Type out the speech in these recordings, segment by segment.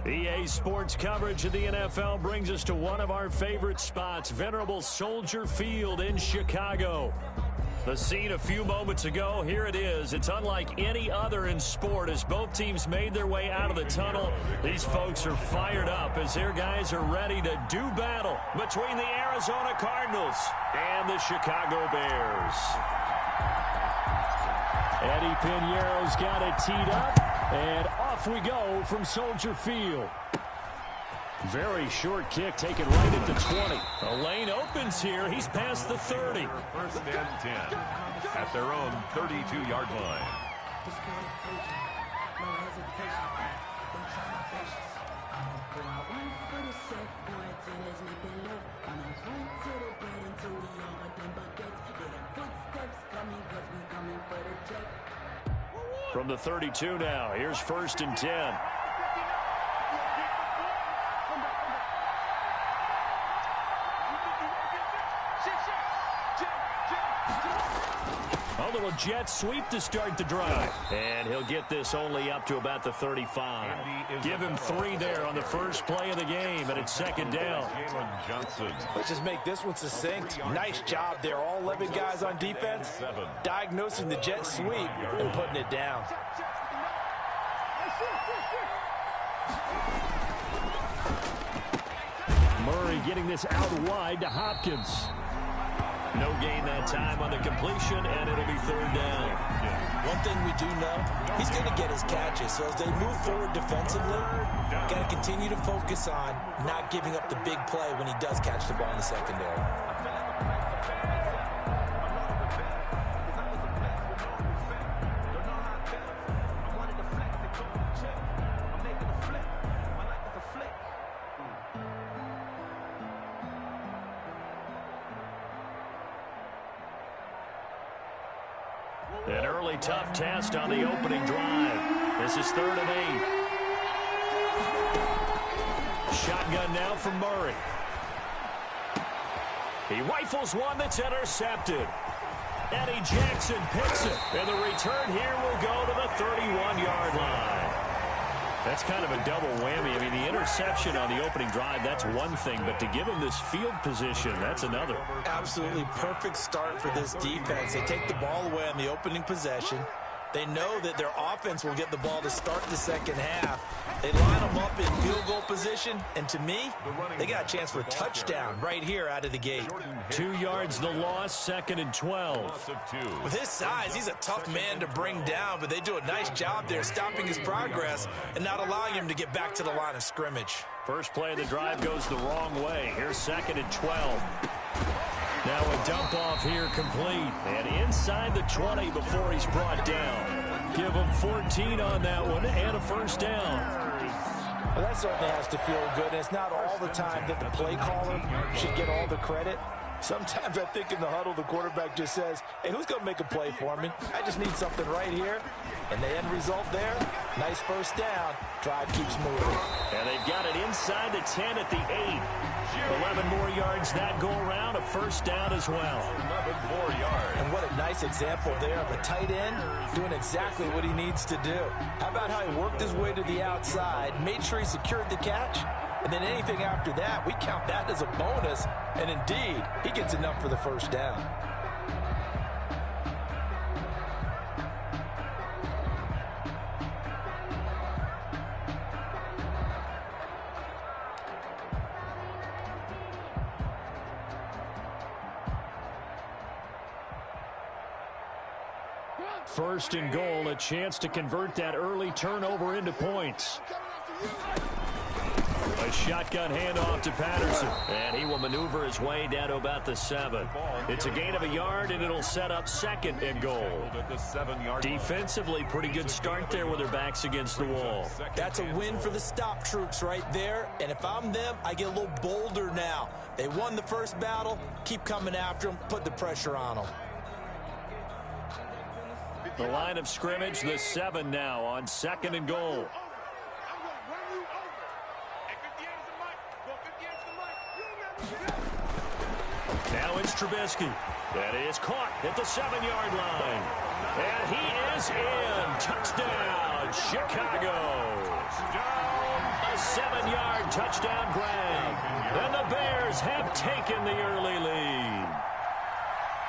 EA Sports coverage of the NFL brings us to one of our favorite spots, venerable Soldier Field in Chicago. The scene a few moments ago, here it is. It's unlike any other in sport as both teams made their way out of the tunnel. These folks are fired up as their guys are ready to do battle between the Arizona Cardinals and the Chicago Bears. Eddie Pinheiro's got it teed up, and off we go from Soldier Field. Very short kick taken right at the 20. The lane opens here. He's past the 30. First and 10 at their own 32-yard line. From the 32 now, here's first and 10. A little jet sweep to start the drive. And he'll get this only up to about the 35. Give him 3 there on the first play of the game, and it's second down. Let's just make this one succinct. Nice job there. All 11 guys on defense diagnosing the jet sweep and putting it down. Murray getting this out wide to Hopkins. No gain that time on the completion, and it'll be third down. One thing we do know, he's going to get his catches. So as they move forward defensively, got to continue to focus on not giving up the big play when he does catch the ball in the secondary. An early tough test on the opening drive. This is 3rd and 8. Shotgun now from Murray. He rifles one that's intercepted. Eddie Jackson picks it. And the return here will go to the 31-yard line. That's kind of a double whammy. I mean, the interception on the opening drive, that's one thing. But to give him this field position, that's another. Absolutely perfect start for this defense. They take the ball away on the opening possession. They know that their offense will get the ball to start the second half. They line them up in field goal position, and to me, they got a chance for a touchdown right here out of the gate. 2 yards the loss, 2nd and 12. With his size, he's a tough man to bring down, but they do a nice job there stopping his progress and not allowing him to get back to the line of scrimmage. First play of the drive goes the wrong way. Here's 2nd and 12. Now a dump off here complete. And inside the 20 before he's brought down. Give him 14 on that one and a first down. Well, that certainly has to feel good. And it's not all the time that the play caller should get all the credit. Sometimes I think in the huddle, the quarterback just says, hey, who's going to make a play for me? I just need something right here. And the end result there, nice first down. Drive keeps moving. And they've got it inside the 10 at the 8. 11 more yards that go around, a first down as well. 11 more yards. And what a nice example there of a tight end doing exactly what he needs to do. How about how he worked his way to the outside, made sure he secured the catch, and then anything after that, we count that as a bonus. And indeed, he gets enough for the first down. First and goal, a chance to convert that early turnover into points. A shotgun handoff to Patterson, and he will maneuver his way down to about the 7. It's a gain of a yard, and it'll set up 2nd and goal. Defensively, pretty good start there with their backs against the wall. That's a win for the stop troops right there, and if I'm them, I get a little bolder now. They won the first battle, keep coming after them, put the pressure on them. The line of scrimmage, the 7 now on 2nd and goal. Now it's Trubisky. That is caught at the 7-yard line. And he is in. Touchdown, Chicago. A 7-yard touchdown grab. And the Bears have taken the early lead.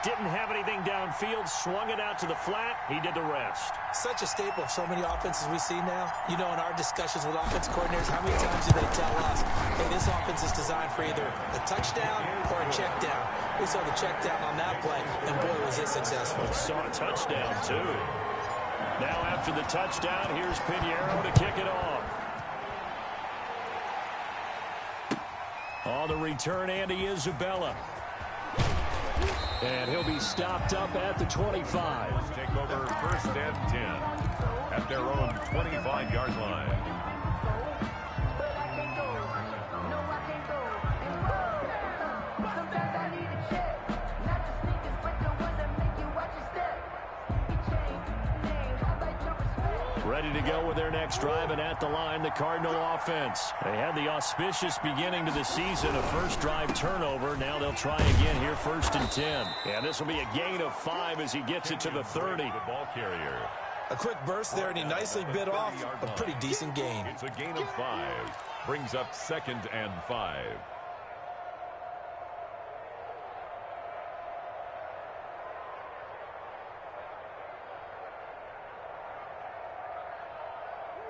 Didn't have anything downfield, swung it out to the flat. He did the rest. Such a staple of so many offenses we see now. You know, in our discussions with offense coordinators, how many times do they tell us, hey, this offense is designed for either a touchdown or a check down. We saw the check down on that play, and boy, was it successful. Saw a touchdown, too. Now after the touchdown, here's Pinheiro to kick it off. On the return, Andy Isabella. And he'll be stopped up at the 25. Take over 1st and 10 at their own 25-yard line. Ready to go with their next drive, and at the line, the Cardinal offense. They had the auspicious beginning to the season, a first drive turnover. Now they'll try again here, 1st and 10. And this will be a gain of 5 as he gets it to the 30. The ball carrier. A quick burst there, and he nicely bit off a pretty decent gain. It's a gain of 5. Brings up 2nd and 5.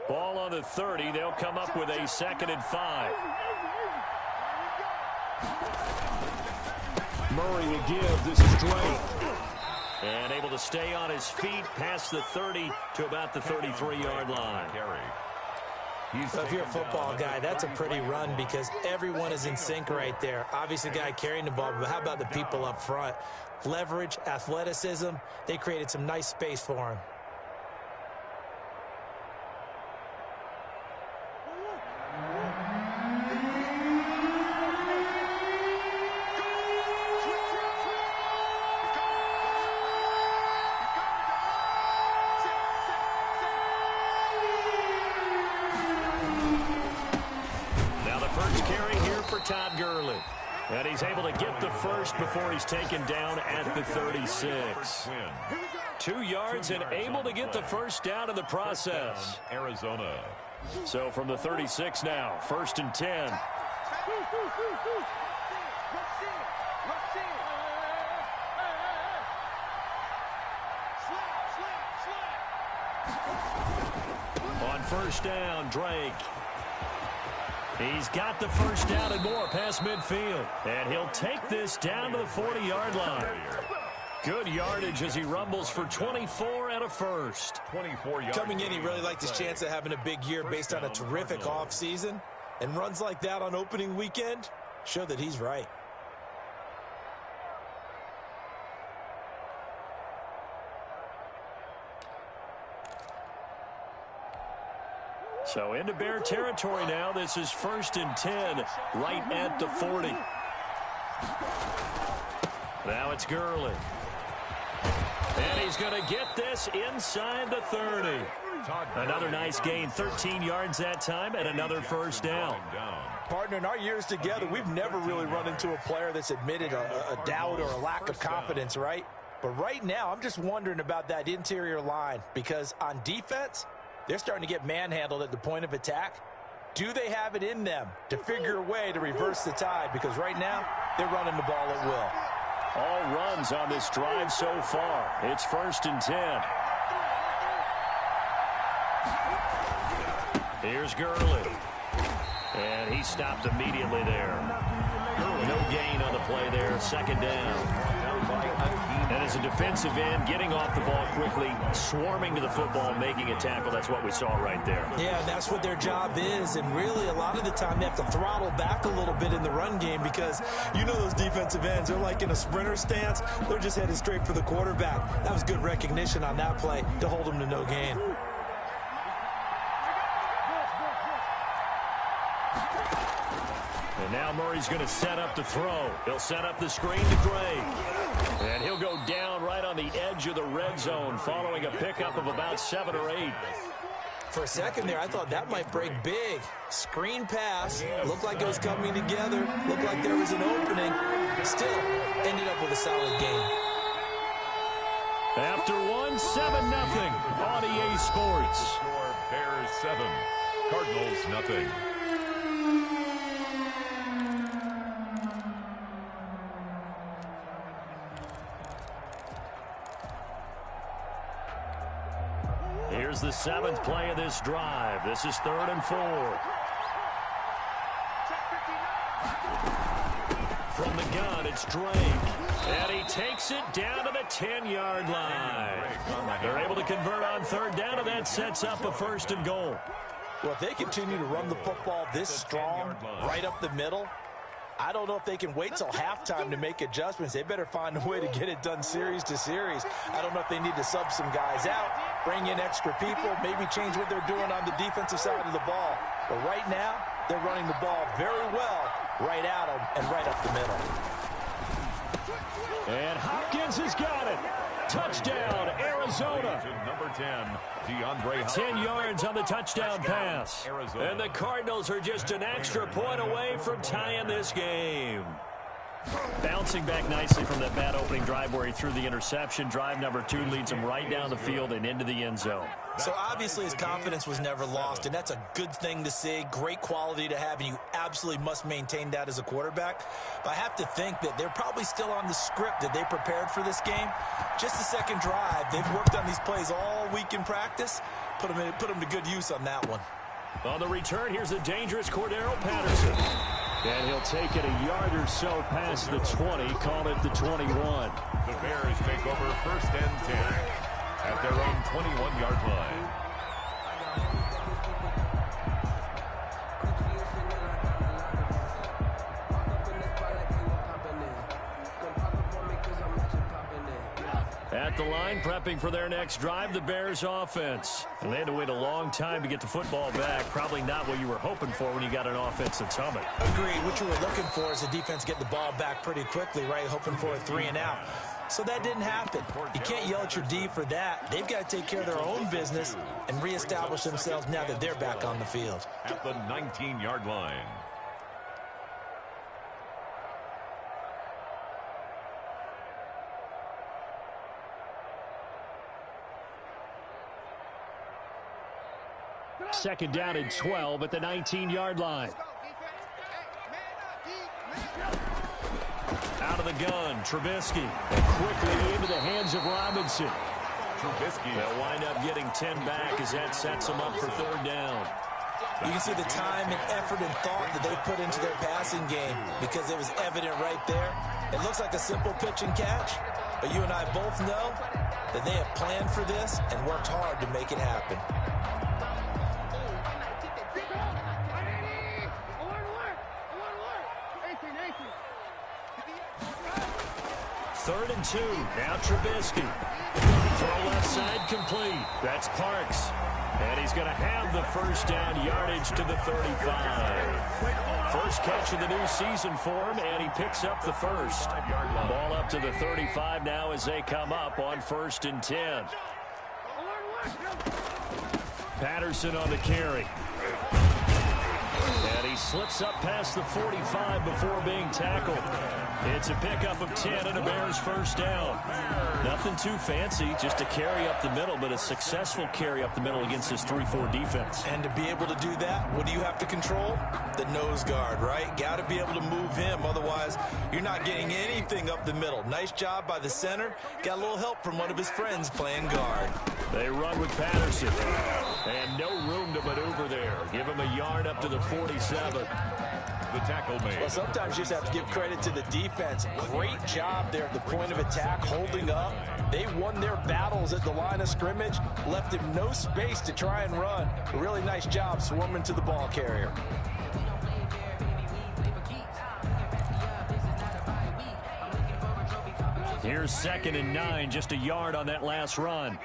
Ball on the 30. They'll come up with a 2nd and 5. Murray will give. This is Drake. And able to stay on his feet past the 30 to about the 33-yard line. So if you're a football guy, that's a pretty run because everyone is in sync right there. Obviously, the guy carrying the ball, but how about the people up front? Leverage, athleticism, they created some nice space for him. And he's able to get the first before he's taken down at the 36. 2 yards and able to get the first down in the process. Arizona. So from the 36 now, 1st and 10. On 1st down, Drake. He's got the first down and more past midfield. And he'll take this down to the 40-yard line. Good yardage as he rumbles for 24 and a first. 24 yards. Coming in, he really liked his chance of having a big year based on a terrific offseason. And runs like that on opening weekend show that he's right. So into Bear territory now. This is 1st and 10, right at the 40. Now it's Gurley. And he's going to get this inside the 30. Another nice gain, 13 yards that time, and another first down. Partner, in our years together, we've never really run into a player that's admitted a doubt or a lack of confidence, right? But right now, I'm just wondering about that interior line because on defense, they're starting to get manhandled at the point of attack. Do they have it in them to figure a way to reverse the tide? Because right now, they're running the ball at will. All runs on this drive so far. It's 1st and 10. Here's Gurley. And he stopped immediately there. No gain on the play there. 2nd down. And as a defensive end, getting off the ball quickly, swarming to the football, making a tackle. That's what we saw right there. Yeah, that's what their job is. And really, a lot of the time, they have to throttle back a little bit in the run game because you know those defensive ends, they're like in a sprinter stance. They're just headed straight for the quarterback. That was good recognition on that play to hold them to no gain. And now Murray's going to set up the throw. He'll set up the screen to Drake. And he'll go down right on the edge of the red zone following a pickup of about 7 or 8. For a second there, I thought that might break big. Screen pass. Looked like it was coming together. Looked like there was an opening. Still ended up with a solid game. After 1, 7-0 on EA Sports. Score, Bears 7, Cardinals 0. Here's the 7th play of this drive. This is 3rd and 4. From the gun, it's Drake. And he takes it down to the 10-yard line. They're able to convert on 3rd down, and that sets up a 1st and goal. Well, if they continue to run the football this strong, right up the middle, I don't know if they can wait till halftime to make adjustments. They better find a way to get it done series to series. I don't know if they need to sub some guys out, bring in extra people, maybe change what they're doing on the defensive side of the ball. But right now, they're running the ball very well right at them and right up the middle. And Hopkins has got it. Touchdown, Arizona. Number 10, DeAndre 10 yards on the touchdown pass. And the Cardinals are just an extra point away from tying this game. Bouncing back nicely from that bad opening drive where he threw the interception. Drive number 2 leads him right down the field and into the end zone. So obviously his confidence was never lost, and that's a good thing to see. Great quality to have, and you absolutely must maintain that as a quarterback. But I have to think that they're probably still on the script that they prepared for this game. Just the second drive, they've worked on these plays all week in practice. Put them to good use on that one. On the return, here's the dangerous Cordero Patterson. And he'll take it a yard or so past the 20, call it the 21. The Bears take over 1st and 10 at their own 21-yard line. At the line, prepping for their next drive, the Bears offense. And they had to wait a long time to get the football back. Probably not what you were hoping for when you got an offense that's humming. Agreed. What you were looking for is the defense get the ball back pretty quickly, right? Hoping for a 3 and out. So that didn't happen. You can't yell at your D for that. They've got to take care of their own business and reestablish themselves now that they're back on the field. At the 19-yard line. Second down and 12 at the 19-yard line. Out of the gun, Trubisky. And quickly into the hands of Robinson. Trubisky. They'll wind up getting 10 back as that sets them up for 3rd down. You can see the time and effort and thought that they put into their passing game because it was evident right there. It looks like a simple pitch and catch, but you and I both know that they have planned for this and worked hard to make it happen. Third and 2. Now Trubisky. Throw left side complete. That's Parks. And he's going to have the 1st down yardage to the 35. First catch of the new season for him, and he picks up the 1st. Ball up to the 35 now as they come up on 1st and 10. Patterson on the carry. And he slips up past the 45 before being tackled. It's a pickup of 10 and a Bears 1st down. Nothing too fancy, just a carry up the middle, but a successful carry up the middle against this 3-4 defense. And to be able to do that, what do you have to control? The nose guard, right? Got to be able to move him, otherwise you're not getting anything up the middle. Nice job by the center. Got a little help from one of his friends playing guard. They run with Patterson. And no room to maneuver there. Give him a yard up to the 47. The tackle made. Well, sometimes you just have to give credit to the defense. Great job there at the point of attack, holding up. They won their battles at the line of scrimmage, left him no space to try and run. A really nice job swarming to the ball carrier. Here's 2nd and 9, just a yard on that last run.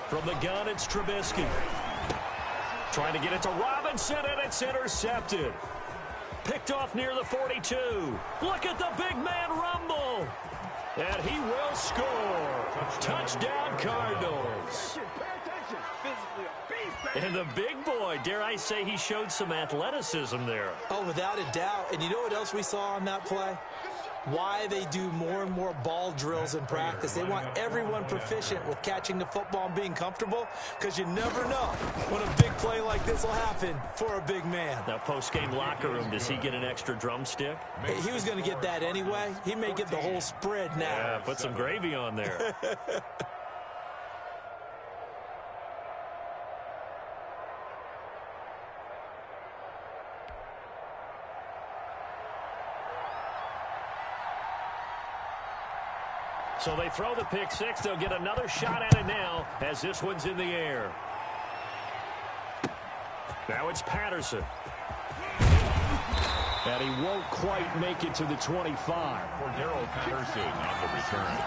From the gun, it's Trubisky. Trying to get it to Robinson, and it's intercepted. Picked off near the 42. Look at the big man rumble. And he will score. Touchdown, Cardinals. And the big boy, dare I say, he showed some athleticism there. Oh, without a doubt. And you know what else we saw on that play? why they do more and more ball drills in practice. They want everyone proficient with catching the football and being comfortable, because you never know when a big play like this will happen for a big man. Now, post-game locker room, does he get an extra drumstick? He was going to get that anyway. He may get the whole spread now. Yeah, put some gravy on there. So they throw the pick six. They'll get another shot at it now as this one's in the air. Now it's Patterson. And he won't quite make it to the 25. For Darrell Patterson on the return.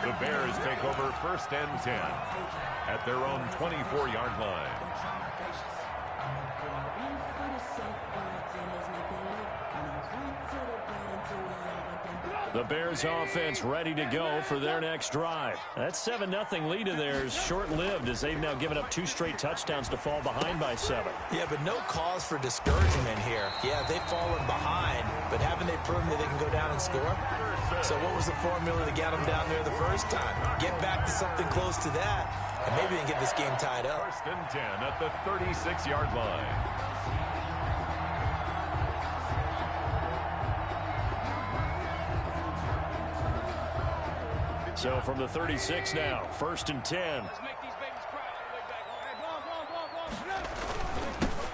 The Bears take over 1st and 10 at their own 24-yard line. The Bears offense ready to go for their next drive. That 7-0 lead of theirs short-lived as they've now given up 2 straight touchdowns to fall behind by 7. Yeah, but no cause for discouragement here. Yeah, they've fallen behind, but haven't they proven that they can go down and score? So what was the formula to get them down there the first time? Get back to something close to that, and maybe they can get this game tied up. 1st and 10 at the 36-yard line. So from the 36 now, 1st and 10.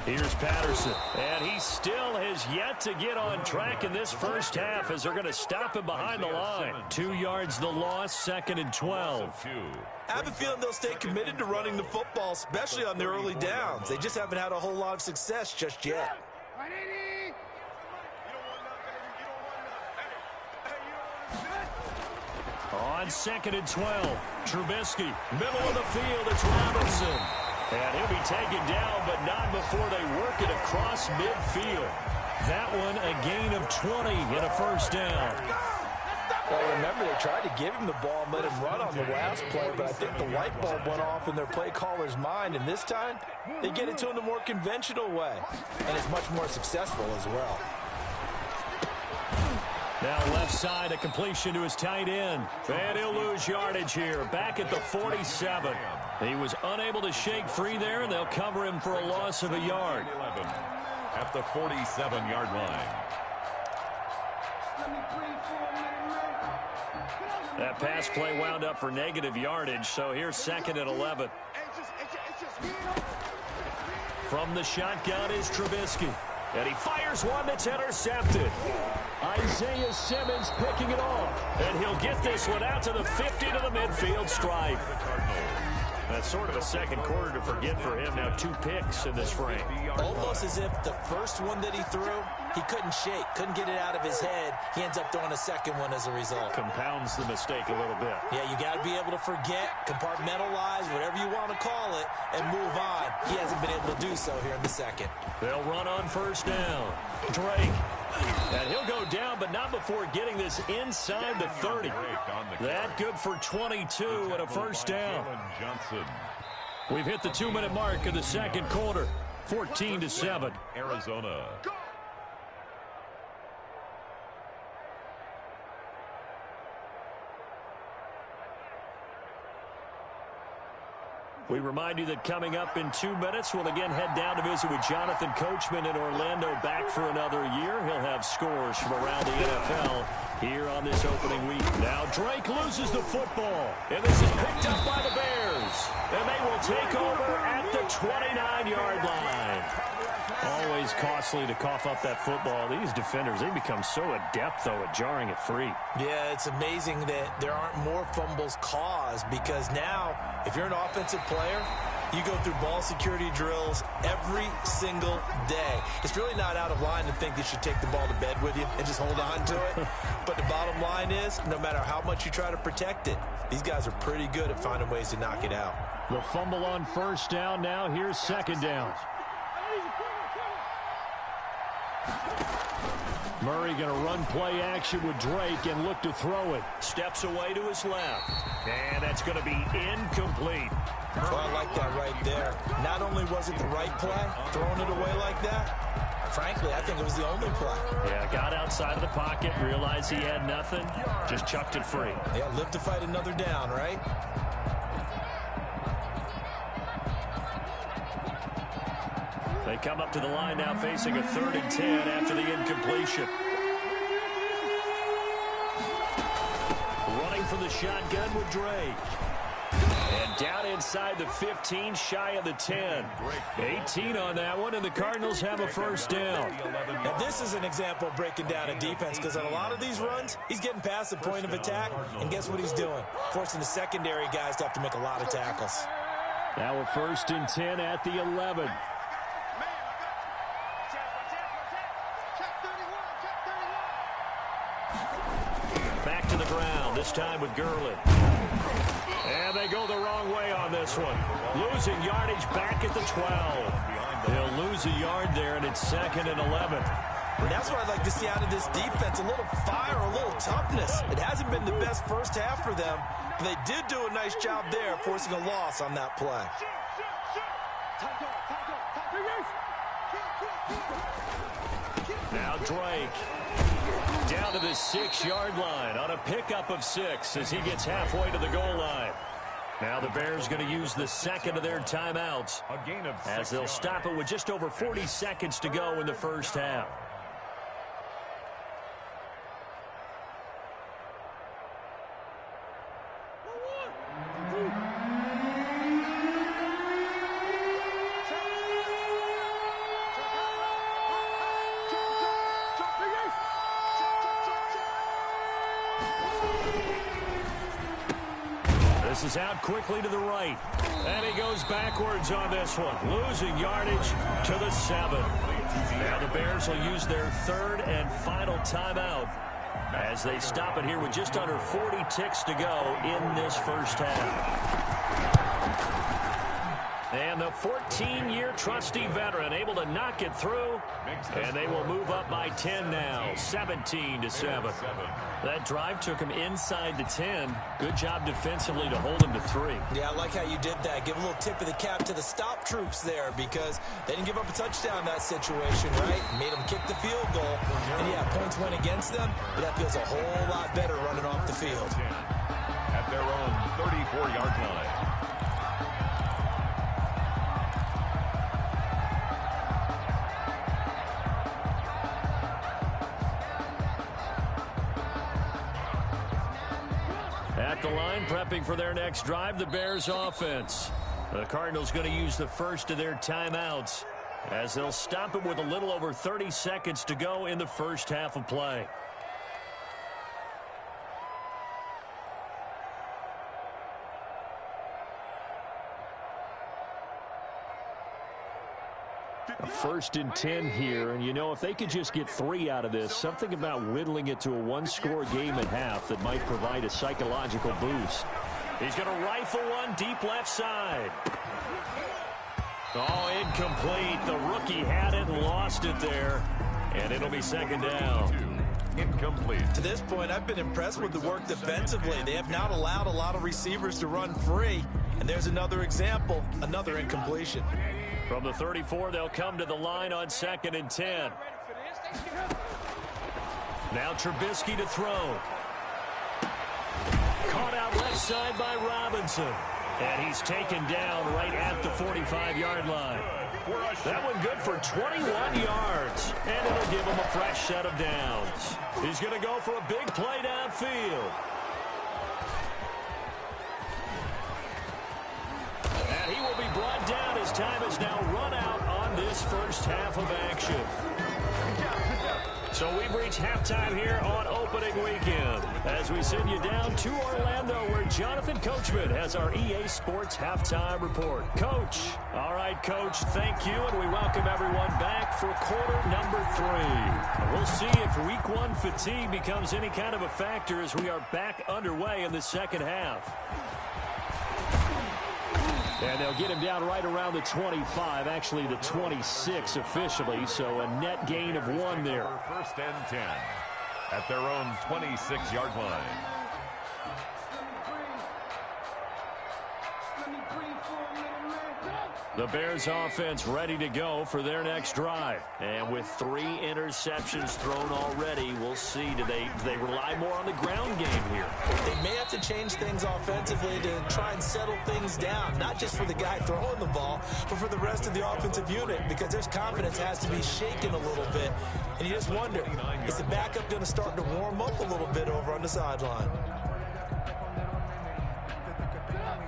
Here's Patterson, and he still has yet to get on track in this first half as they're going to stop him behind the line. 2 yards the loss, 2nd and 12. I have a feeling they'll stay committed to running the football, especially on the early downs. They just haven't had a whole lot of success just yet. On 2nd and 12, Trubisky, middle of the field, it's Robinson. And he'll be taken down, but not before they work it across midfield. That one a gain of 20 and a 1st down. Well, remember, they tried to give him the ball and let him run on the last play, but I think the light bulb went off in their play caller's mind, and this time they get it to him the more conventional way, and it's much more successful as well. Now left side, a completion to his tight end. And he'll lose yardage here, back at the 47. He was unable to shake free there, and they'll cover him for a loss of a yard. At the 47-yard line. That pass play wound up for negative yardage, so here's 2nd and 11. From the shotgun is Trubisky. And he fires one that's intercepted. Isaiah Simmons picking it off. And he'll get this one out to the 50 to the midfield stripe. That's sort of a second quarter to forget for him. Now 2 picks in this frame. Almost as if the first one that he threw, he couldn't shake, couldn't get it out of his head. He ends up throwing a second one as a result. Compounds the mistake a little bit. Yeah, you got to be able to forget, compartmentalize, whatever you want to call it, and move on. He hasn't been able to do so here in the second. They'll run on 1st down. Drake. And he'll go down, but not before getting this inside the 30. That good for 22 and a 1st down. We've hit the 2-minute mark of the second quarter. 14-7. Arizona. We remind you that coming up in 2 minutes, we'll again head down to visit with Jonathan Coachman in Orlando, back for another year. He'll have scores from around the NFL here on this opening week. Now Drake loses the football, and this is picked up by the Bears. And they will take over at the 29-yard line. Always costly to cough up that football. These defenders, they become so adept, though, at jarring it free. Yeah, it's amazing that there aren't more fumbles caused, because now, if you're an offensive player, you go through ball security drills every single day. It's really not out of line to think that you take the ball to bed with you and just hold on to it. But the bottom line is, no matter how much you try to protect it, these guys are pretty good at finding ways to knock it out. The fumble on 1st down now. Here's 2nd down. Murray going to run play action with Drake and look to throw it. Steps away to his left. And that's going to be incomplete. Well, I like that right there. Not only was it the right play, throwing it away like that, Frankly, I think it was the only play. Yeah, got outside of the pocket, realized he had nothing, just chucked it free. Yeah, live to fight another down, right? They come up to the line now facing a 3rd and 10 after the incompletion. Running from the shotgun with Drake. And down inside the 15, shy of the 10. 18 on that one, and the Cardinals have a first down. Now, this is an example of breaking down a defense, because on a lot of these runs, he's getting past the point of attack, and guess what he's doing? Forcing the secondary guys to have to make a lot of tackles. Now a 1st and 10 at the 11. Back to the ground, this time with Gurley. And they go the wrong way on this one. Losing yardage back at the 12. He'll lose a yard there, and it's 2nd and 11. And that's what I'd like to see out of this defense, a little fire, a little toughness. It hasn't been the best first half for them, but they did do a nice job there forcing a loss on that play. Now Drake down to the 6-yard line on a pickup of 6 as he gets halfway to the goal line. Now the Bears going to use the 2nd of their timeouts as they'll stop it with just over 40 seconds to go in the first half. This is out quickly to the right. And he goes backwards on this one. Losing yardage to the 7. Now the Bears will use their 3rd and final timeout as they stop it here with just under 40 ticks to go in this first half. And the 14-year trusty veteran able to knock it through. And they will move up by 10 now, 17-7. That drive took him inside the 10. Good job defensively to hold him to 3. Yeah, I like how you did that. Give a little tip of the cap to the stop troops there, because they didn't give up a touchdown in that situation, right? Made them kick the field goal. And yeah, points went against them, but that feels a whole lot better running off the field. At their own 34-yard line. At the line, prepping for their next drive, the Bears offense. The Cardinals going to use the first of their timeouts as they'll stop it with a little over 30 seconds to go in the first half of play. A 1st and 10 here, and you know, if they could just get 3 out of this, something about whittling it to a 1-score game at half that might provide a psychological boost. He's going to rifle one deep left side. Oh, incomplete. The rookie had it and lost it there, and it'll be 2nd down. Incomplete. To this point, I've been impressed with the work defensively. They have not allowed a lot of receivers to run free, and there's another example, another incompletion. From the 34, they'll come to the line on 2nd and 10. Now Trubisky to throw. Caught out left side by Robinson. And he's taken down right at the 45-yard line. That one good for 21 yards. And it'll give him a fresh set of downs. He's going to go for a big play downfield. And he will be brought down as time is now run out on this first half of action. So we've reached halftime here on opening weekend as we send you down to Orlando where Jonathan Coachman has our EA Sports halftime report. Coach. All right, Coach, thank you, and we welcome everyone back for quarter number 3. And we'll see if week 1 fatigue becomes any kind of a factor as we are back underway in the second half. And they'll get him down right around the 25, actually the 26 officially, so a net gain of 1 there. 1st and 10 at their own 26-yard line. The Bears offense ready to go for their next drive. And with 3 interceptions thrown already, we'll see. Do they rely more on the ground game here? They may have to change things offensively to try and settle things down, not just for the guy throwing the ball, but for the rest of the offensive unit, because their confidence has to be shaken a little bit. And you just wonder, is the backup going to start to warm up a little bit over on the sideline?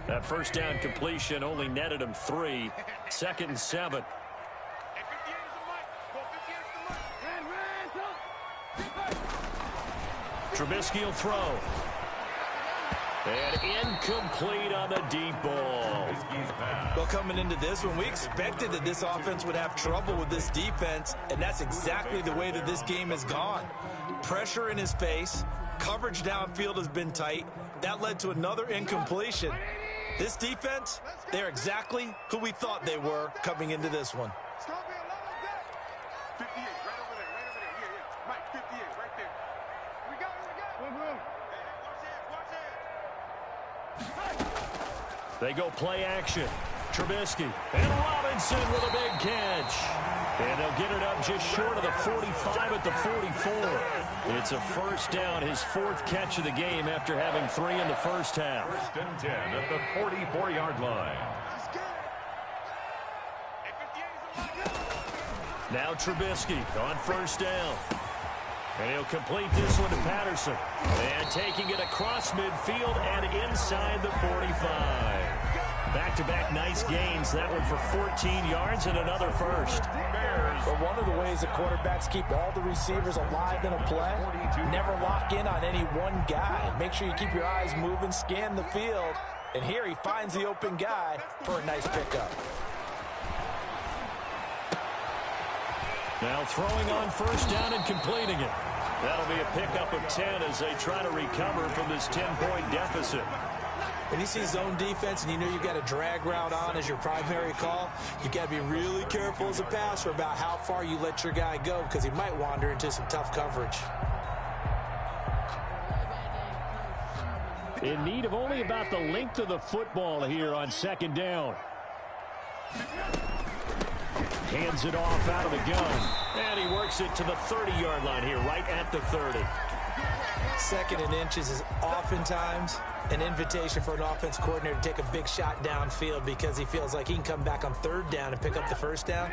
That first down completion only netted him 3. 2nd and 7. Trubisky will throw. And incomplete on the deep ball. Well, coming into this one, we expected that this offense would have trouble with this defense, and that's exactly the way that this game has gone. Pressure in his face. Coverage downfield has been tight. That led to another incompletion. This defense, they're exactly who we thought they were coming into this one. 58, right over there, Yeah. Mike, 58, right there. We got it. Hey, watch it. They go play action. Trubisky and Robinson with a big catch. And they'll get it up just short of the 45 at the 44. It's a first down, his 4th catch of the game after having 3 in the first half. 1st and 10 at the 44-yard line. Now Trubisky on first down. And he'll complete this one to Patterson. And taking it across midfield and inside the 45. Back-to-back nice gains. That one for 14 yards and another first. But one of the ways that quarterbacks keep all the receivers alive in a play, never lock in on any one guy. Make sure you keep your eyes moving, scan the field. And here he finds the open guy for a nice pickup. Now throwing on first down and completing it. That'll be a pickup of 10 as they try to recover from this 10-point deficit. When you see zone defense and you know you've got a drag route on as your primary call, you've got to be really careful as a passer about how far you let your guy go because he might wander into some tough coverage. In need of only about the length of the football here on 2nd down. Hands it off out of the gun. And he works it to the 30-yard line here, right at the 30. 2nd and inches is oftentimes an invitation for an offense coordinator to take a big shot downfield because he feels like he can come back on 3rd down and pick up the first down.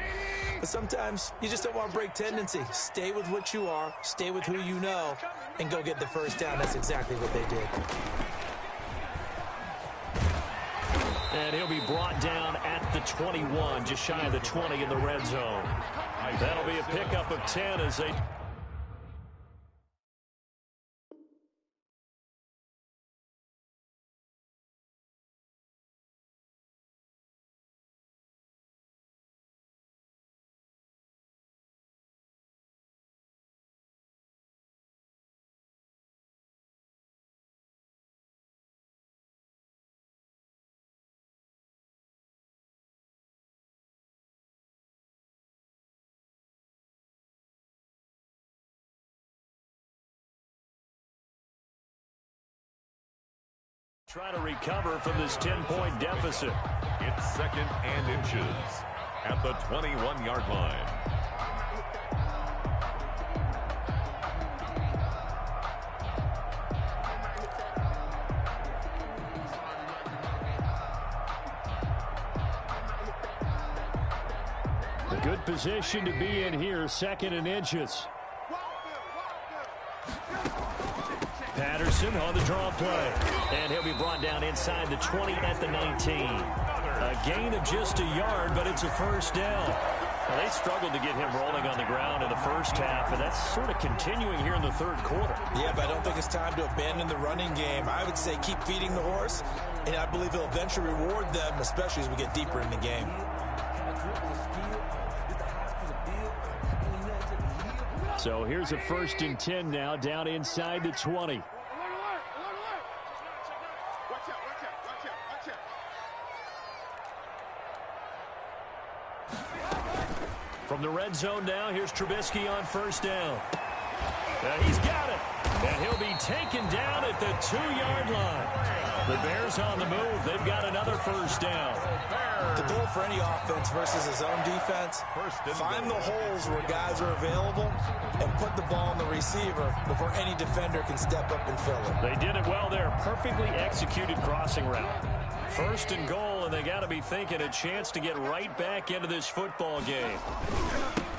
But sometimes you just don't want to break tendency. Stay with what you are, stay with who you know, and go get the first down. That's exactly what they did. And he'll be brought down at the 21, just shy of the 20 in the red zone. That'll be a pickup of 10 as they... Try to recover from this 10-point deficit. It's 2nd and inches at the 21-yard line. A good position to be in here, 2nd and inches. Patterson on the draw play. And he'll be brought down inside the 20 at the 19. A gain of just a yard, but it's a first down. Well, they struggled to get him rolling on the ground in the first half, and that's sort of continuing here in the 3rd quarter. Yeah, but I don't think it's time to abandon the running game. I would say keep feeding the horse, and I believe he'll eventually reward them, especially as we get deeper in the game. So here's a 1st and 10 now, down inside the 20. From the red zone now, here's Trubisky on first down. He's got it. And he'll be taken down at the 2-yard line. The Bears on the move. They've got another first down. The goal for any offense versus his own defense, find the holes where guys are available and put the ball on the receiver before any defender can step up and fill it. They did it well there. Perfectly executed crossing route. First and goal, and they got to be thinking a chance to get right back into this football game.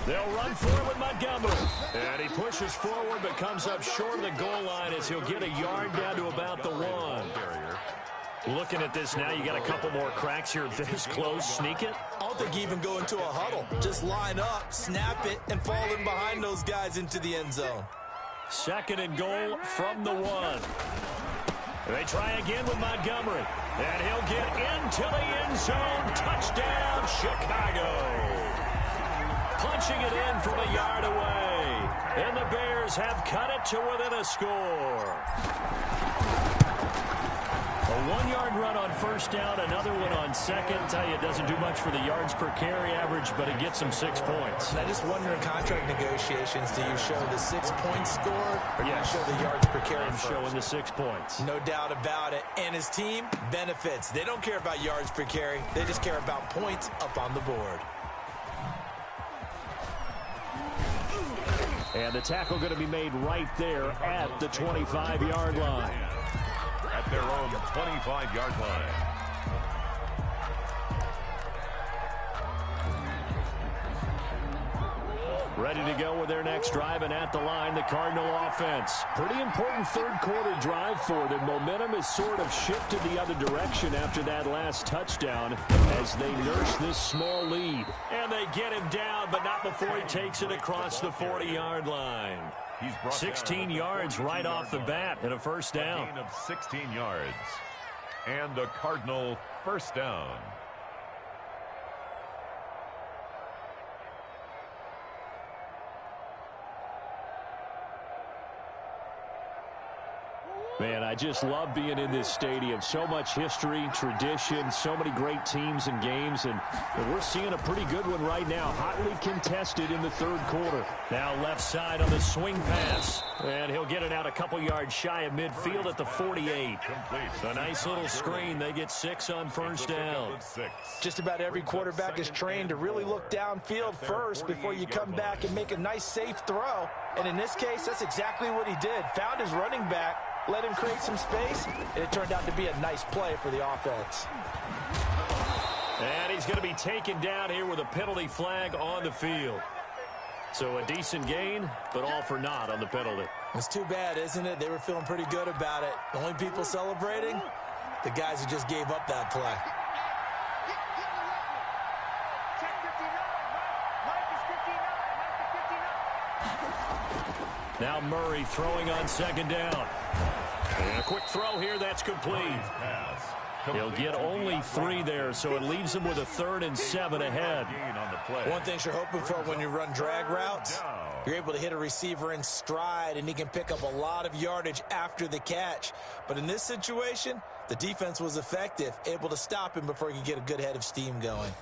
They'll run for it with Montgomery. And he pushes forward but comes up short of the goal line as he'll get a yard down to about the 1. Looking at this now, you got a couple more cracks here this close. Sneak it. I don't think even go into a huddle. Just line up, snap it, and fall in behind those guys into the end zone. Second and goal from the 1. They try again with Montgomery. And he'll get into the end zone. Touchdown, Chicago. Punching it in from a yard away. And the Bears have cut it to within a score. A 1-yard run on first down, another one on second. Tell you, it doesn't do much for the yards per carry average, but it gets them 6 points. And I just wonder in contract negotiations, do you show the 6 points scored or do you show the yards per carry first? Showing the 6 points. No doubt about it. And his team benefits. They don't care about yards per carry. They just care about points up on the board. And the tackle going to be made right there at the 25-yard line. At their own 25-yard line. Ready to go with their next drive, and at the line, the Cardinal offense. Pretty important third-quarter drive for them. Momentum has sort of shifted the other direction after that last touchdown as they nurse this small lead. And they get him down, but not before he takes it across the 40-yard line. 16 yards right off the bat and a first down. A gain of 16 yards. And a Cardinal first down. Man, I just love being in this stadium. So much history, tradition, so many great teams and games, and we're seeing a pretty good one right now. Hotly contested in the third quarter. Now left side on the swing pass, and he'll get it out a couple yards shy of midfield at the 48. A nice little screen. They get 6 on first down. Just about every quarterback is trained to really look downfield first before you come back and make a nice, safe throw. And in this case, that's exactly what he did. Found his running back, let him create some space, and it turned out to be a nice play for the offense. And he's going to be taken down here with a penalty flag on the field. So a decent gain, but all for naught on the penalty. It's too bad, isn't it? They were feeling pretty good about it. The only people celebrating, the guys who just gave up that play. Now Murray throwing on second down. And a quick throw here, that's complete. He'll get only 3 there, so it leaves him with a 3rd and 7 ahead. One thing you're hoping for when you run drag routes, you're able to hit a receiver in stride, and he can pick up a lot of yardage after the catch. But in this situation, the defense was effective, able to stop him before he could get a good head of steam going.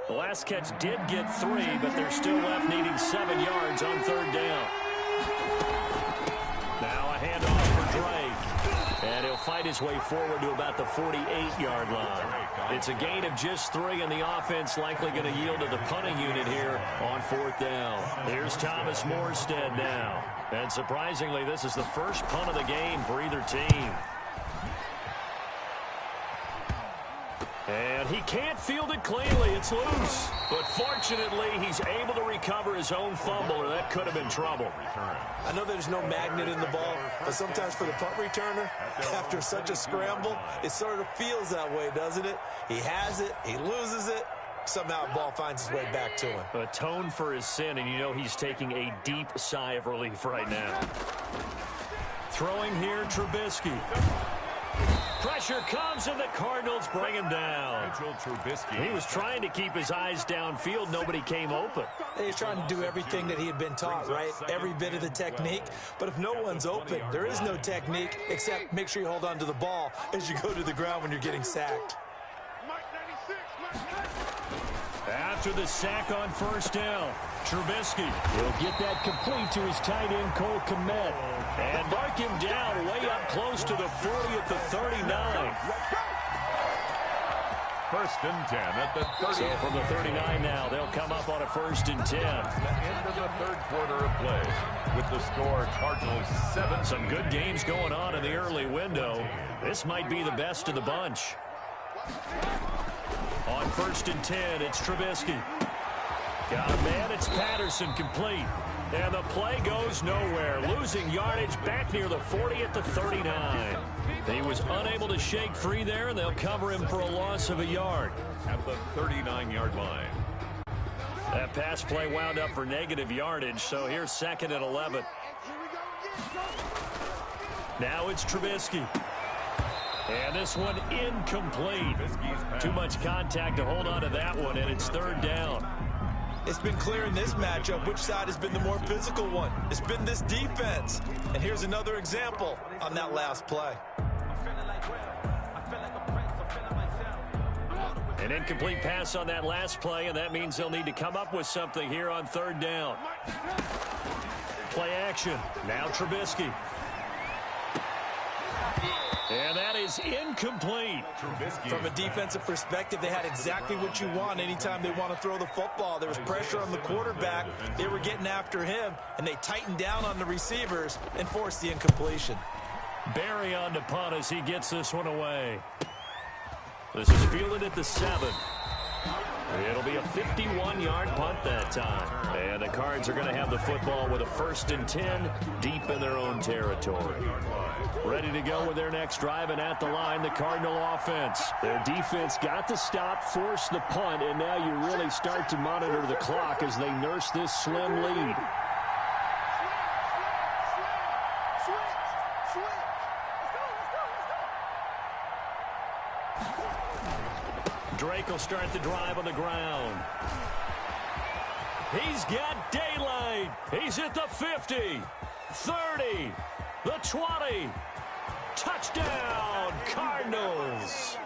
The last catch did get 3, but they're still left needing 7 yards on third down. Now a handoff for Drake. And he'll fight his way forward to about the 48-yard line. It's a gain of just 3, and the offense likely going to yield to the punting unit here on 4th down. Here's Thomas Morstead now. And surprisingly, this is the first punt of the game for either team. And he can't field it cleanly. It's loose. But fortunately, he's able to recover his own fumble, or that could have been trouble. I know there's no magnet in the ball, but sometimes for the punt returner, after such a scramble, it sort of feels that way, doesn't it? He has it, he loses it, somehow the ball finds its way back to him. Atone for his sin, and you know he's taking a deep sigh of relief right now. Throwing here, Trubisky. Pressure comes, and the Cardinals bring him down. He was trying to keep his eyes downfield. Nobody came open. He's trying to do everything that he had been taught, right? Every bit of the technique. But if no one's open, there is no technique except make sure you hold on to the ball as you go to the ground when you're getting sacked. after the sack on first down. Trubisky will get that complete to his tight end, Cole Kmet. And mark him down way up close to the 40 at the 39. First and 10 at the 30. So from the 39 now, they'll come up on a first and 10. The end of the third quarter of play with the score Cardinals 7. Some good games going on in the early window. This might be the best of the bunch. On first and 10, it's Trubisky. Got a man, it's Patterson, complete. And the play goes nowhere. Losing yardage back near the 40 at the 39. He was unable to shake free there, and they'll cover him for a loss of a yard. At the 39-yard line. That pass play wound up for negative yardage, so here's second and 11. Now it's Trubisky. And this one incomplete. Too much contact to hold on to that one, and it's third down. It's been clear in this matchup which side has been the more physical one. It's been this defense. And here's another example on that last play. An incomplete pass on that last play, and that means they'll need to come up with something here on third down. Play action. Now Trubisky. And that is incomplete. From a defensive perspective, they had exactly what you want anytime they want to throw the football. There was pressure on the quarterback. They were getting after him, and they tightened down on the receivers and forced the incompletion. Barry on to punt as he gets this one away. This is fielded at the 7. It'll be a 51-yard punt that time. And the Cards are going to have the football with a first and 10 deep in their own territory. Ready to go with their next drive, and at the line, the Cardinal offense. Their defense got to stop, force the punt, and now you really start to monitor the clock as they nurse this slim lead. Drake will start the drive on the ground. He's got daylight. He's at the 50, 30, the 20. Touchdown, Cardinals.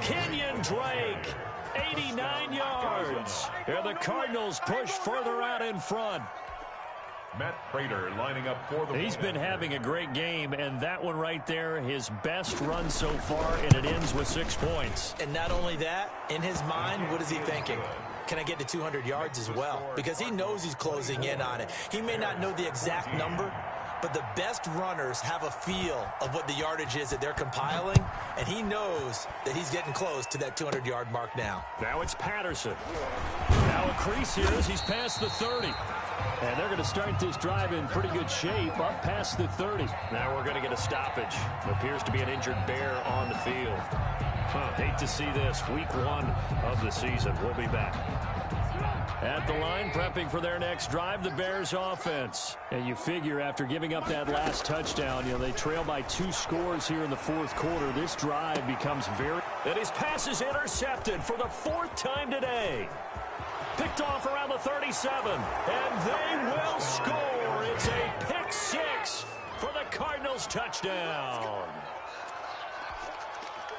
Kenyon Drake, 89 yards. And the Cardinals push further out in front. Matt Prater lining up for the... He's been having a great game, and that one right there, his best run so far, and it ends with 6 points. And not only that, in his mind, what is he thinking? Can I get to 200 yards as well? Because he knows he's closing in on it. He may not know the exact number, but the best runners have a feel of what the yardage is that they're compiling, and he knows that he's getting close to that 200-yard mark now. Now it's Patterson. Now a crease here as he's past the 30. And they're going to start this drive in pretty good shape up past the 30. Now we're going to get a stoppage. Appears to be an injured Bear on the field. Hate to see this. Week 1 of the season. We'll be back. At the line, prepping for their next drive, the Bears offense. And you figure after giving up that last touchdown, they trail by 2 scores here in the fourth quarter. This drive becomes very... And his pass is intercepted for the 4th time today. Picked off around the 37, and they will score. It's a pick 6 for the Cardinals touchdown.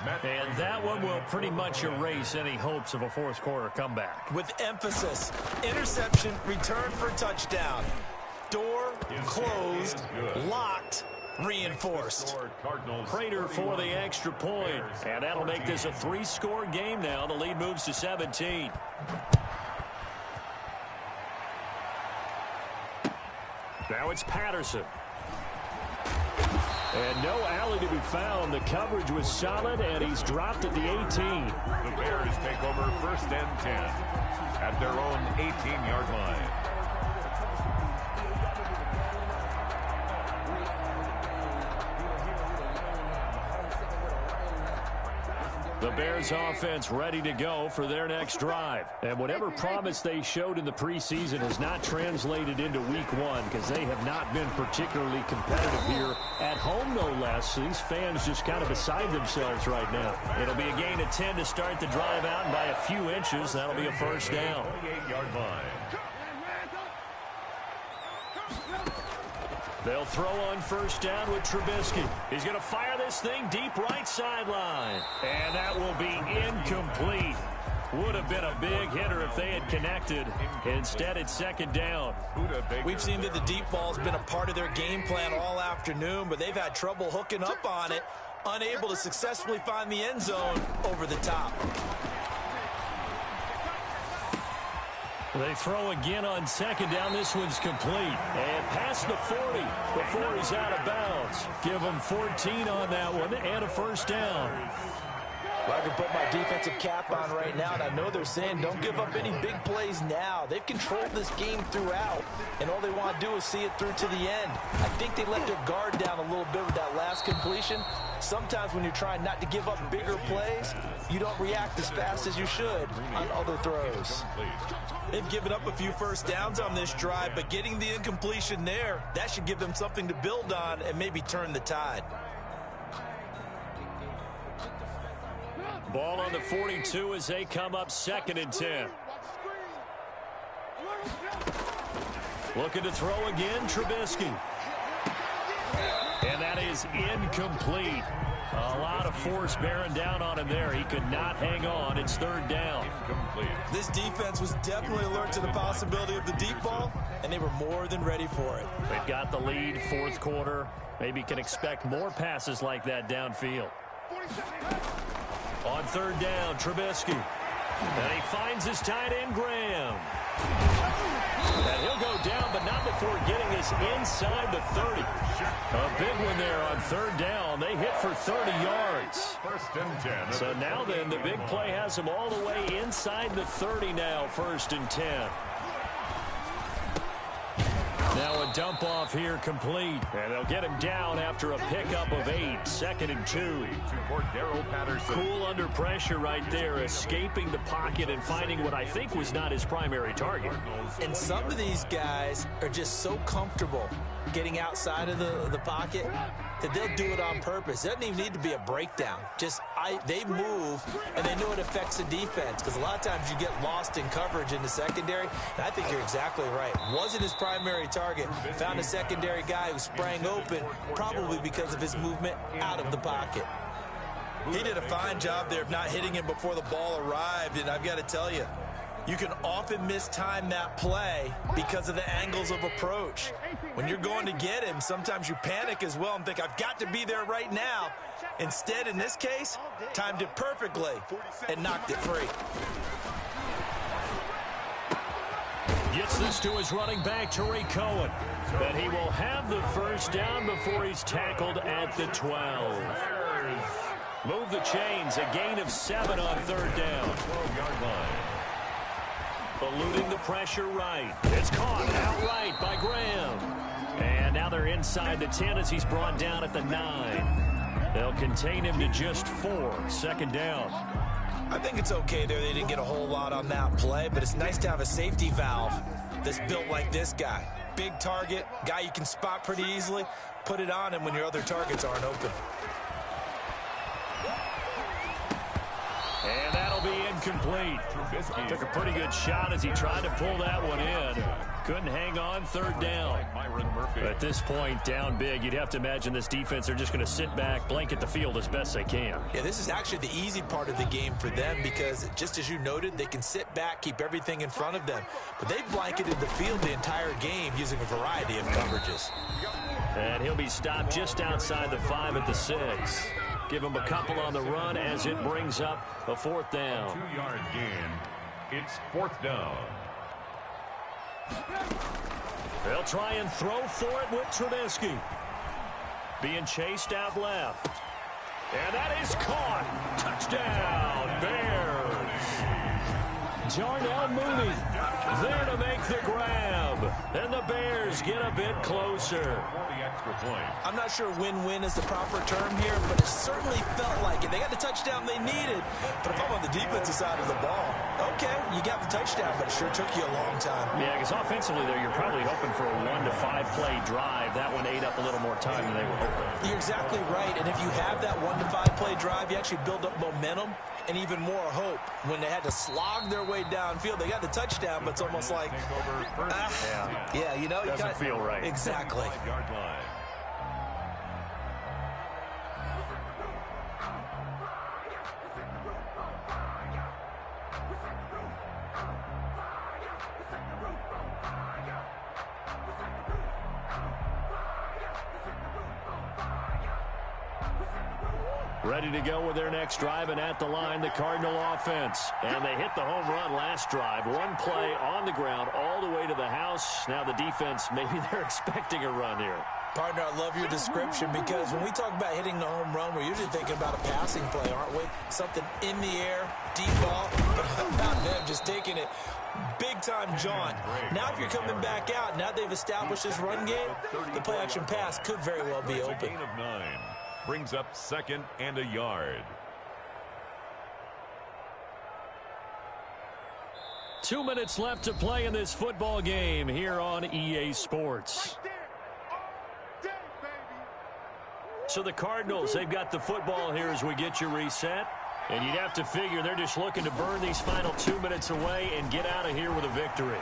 And that one will pretty much erase any hopes of a fourth quarter comeback. With emphasis, interception, return for touchdown. Door closed, locked, reinforced. Prater for the extra point, and that'll make this a 3-score game now. The lead moves to 17. Now it's Patterson. And no alley to be found. The coverage was solid, and he's dropped at the 18. The Bears take over first and 10 at their own 18-yard line. The Bears offense ready to go for their next drive. And whatever promise they showed in the preseason has not translated into week 1 because they have not been particularly competitive here at home, no less. These fans just kind of beside themselves right now. It'll be a gain of 10 to start the drive out, and by a few inches, that'll be a first down. 28-yard line. They'll throw on first down with Trubisky. He's going to fire this thing deep right sideline. And that will be incomplete. Would have been a big hitter if they had connected. Instead, it's second down. We've seen that the deep ball has been a part of their game plan all afternoon, but they've had trouble hooking up on it, unable to successfully find the end zone over the top. They throw again on second down. This one's complete. And past the 40 before he's out of bounds. Give him 14 on that one and a first down. Well, I can put my defensive cap on right now, and I know they're saying don't give up any big plays now. They've controlled this game throughout, and all they want to do is see it through to the end. I think they let their guard down a little bit with that last completion. Sometimes when you're trying not to give up bigger plays, you don't react as fast as you should on other throws. They've given up a few first downs on this drive, but getting the incompletion there, that should give them something to build on and maybe turn the tide. Ball on the 42 as they come up second and 10. Looking to throw again, Trubisky. And that is incomplete. A lot of force bearing down on him there. He could not hang on. It's third down. This defense was definitely alert to the possibility of the deep ball, and they were more than ready for it. They've got the lead, fourth quarter. Maybe can expect more passes like that downfield. On third down, Trubisky. And he finds his tight end, Graham. And he'll go down, but not before getting this inside the 30. A big one there on third down. They hit for 30 yards. First and 10. So now then, the big play has them all the way inside the 30 now, first and 10. Now a dump off here complete. And they'll get him down after a pickup of 8. Second and 2. Cool under pressure right there, escaping the pocket and finding what I think was not his primary target. And some of these guys are just so comfortable getting outside of the pocket that they'll do it on purpose. It doesn't even need to be a breakdown. They move, and they know it affects the defense, because a lot of times you get lost in coverage in the secondary, and I think you're exactly right. Wasn't his primary target. Found a secondary guy who sprang open, probably because of his movement out of the pocket. He did a fine job there of not hitting him before the ball arrived, and I've got to tell you, you can often mistime that play because of the angles of approach. When you're going to get him, sometimes you panic as well and think, I've got to be there right now. Instead, in this case, timed it perfectly and knocked it free. Gets this to his running back, Tariq Cohen. But he will have the first down before he's tackled at the 12. Move the chains, a gain of 7 on third down. 12-yard line. Eluding the pressure right. It's caught outright by Graham. And now they're inside the 10 as he's brought down at the 9. They'll contain him to just 4. Second down. I think it's okay there. They didn't get a whole lot on that play, but it's nice to have a safety valve that's built like this guy. Big target, guy you can spot pretty easily. Put it on him when your other targets aren't open. And that'll be incomplete. Took a pretty good shot as he tried to pull that one in. Couldn't hang on, third down. At this point, down big, you'd have to imagine this defense are just going to sit back, blanket the field as best they can. Yeah, this is actually the easy part of the game for them because, just as you noted, they can sit back, keep everything in front of them. But they've blanketed the field the entire game using a variety of coverages. And he'll be stopped just outside the 5 at the 6. Give him a couple on the run as it brings up a fourth down. 2-yard gain. It's fourth down. They'll try and throw for it with Trubisky. Being chased out left. And that is caught. Touchdown, Bears. Darnell Mooney there to make the grab. And the Bears get a bit closer. I'm not sure win-win is the proper term here, but it certainly felt like it. They got the touchdown they needed, but if I'm on the defensive side of the ball, okay, you got the touchdown, but it sure took you a long time. Yeah, because offensively there, you're probably hoping for a 1 to 5 play drive. That one ate up a little more time than they were hoping. You're exactly right, and if you have that 1 to 5 play drive, you actually build up momentum and even more hope. When they had to slog their way downfield, they got the touchdown, but it's almost like, yeah, you know, it doesn't feel right. Exactly. Ready to go with their next drive, and at the line, the Cardinal offense. And they hit the home run last drive. One play on the ground all the way to the house. Now the defense, maybe they're expecting a run here. Partner, I love your description because when we talk about hitting the home run, we're usually thinking about a passing play, aren't we? Something in the air, deep ball, but how about them just taking it big-time jaunt. Now if you're coming back out, now they've established this run game, the play-action pass could very well be open. Gain of 9. Brings up 2nd and a yard. 2 minutes left to play in this football game here on EA Sports. So the Cardinals, they've got the football here as we get you reset. And you'd have to figure they're just looking to burn these final 2 minutes away and get out of here with a victory.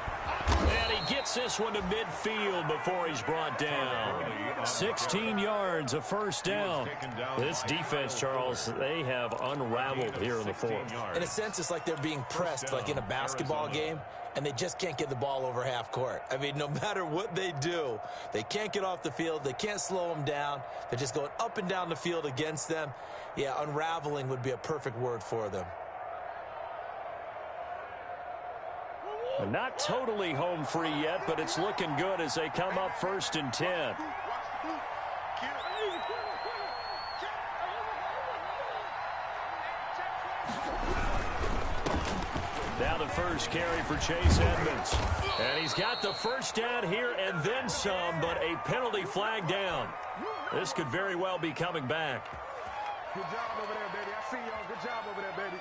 And he gets this one to midfield before he's brought down. 16 yards, a first down. This defense, Charles, they have unraveled here in the fourth. In a sense, it's like they're being pressed like in a basketball game, and they just can't get the ball over half court. I mean, no matter what they do, they can't get off the field. They can't slow them down. They're just going up and down the field against them. Yeah, unraveling would be a perfect word for them. Not totally home free yet, but it's looking good as they come up 1st and 10. Now the first carry for Chase Edmonds. And he's got the first down here and then some, but a penalty flag down. This could very well be coming back. Good job over there, baby. I see y'all. Good job over there, baby.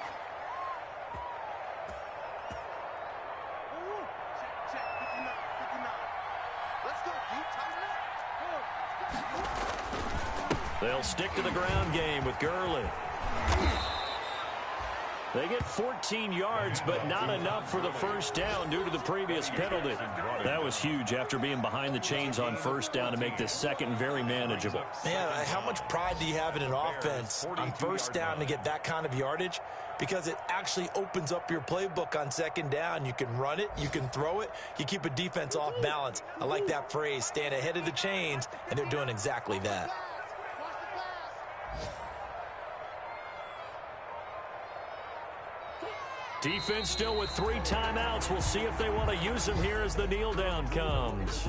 Check. 59. Let's go, D. Tighten up. They'll stick to the ground game with Gurley. They get 14 yards, but not enough for the first down due to the previous penalty. That was huge after being behind the chains on first down to make this second very manageable. Man, how much pride do you have in an offense on first down to get that kind of yardage? Because it actually opens up your playbook on second down. You can run it, you can throw it, you keep a defense off balance. I like that phrase, stand ahead of the chains, and they're doing exactly that. Defense still with 3 timeouts. We'll see if they want to use them here as the kneel down comes.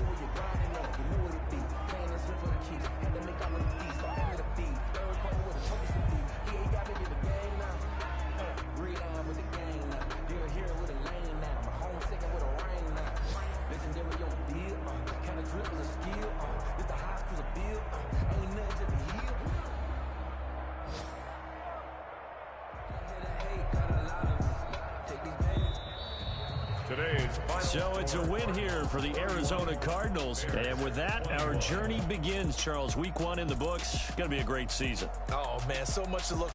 So it's a win here for the Arizona Cardinals. And with that, our journey begins, Charles. Week 1 in the books. Going to be a great season. Oh, man, so much to look